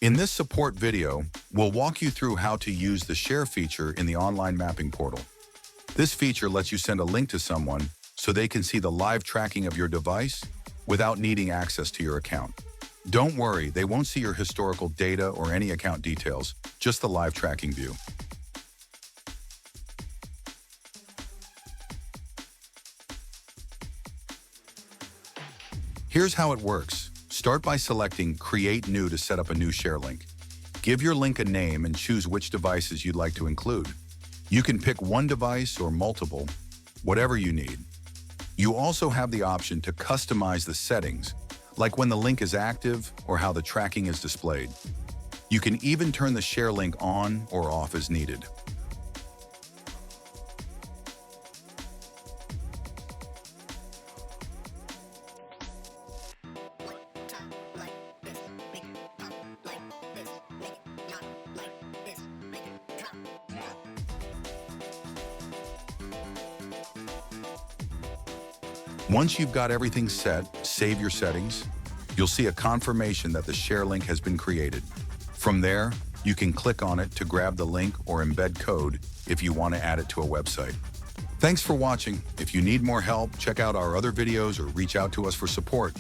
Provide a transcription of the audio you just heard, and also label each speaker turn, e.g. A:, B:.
A: In this support video, we'll walk you through how to use the Share feature in the online mapping portal. This feature lets you send a link to someone so they can see the live tracking of your device without needing access to your account. Don't worry, they won't see your historical data or any account details, just the live tracking view. Here's how it works. Start by selecting Create New to set up a new share link. Give your link a name and choose which devices you'd like to include. You can pick one device or multiple, whatever you need. You also have the option to customize the settings, like when the link is active or how the tracking is displayed. You can even turn the share link on or off as needed. Once you've got everything set, save your settings. You'll see a confirmation that the share link has been created. From there, you can click on it to grab the link or embed code if you want to add it to a website. Thanks for watching. If you need more help, check out our other videos or reach out to us for support.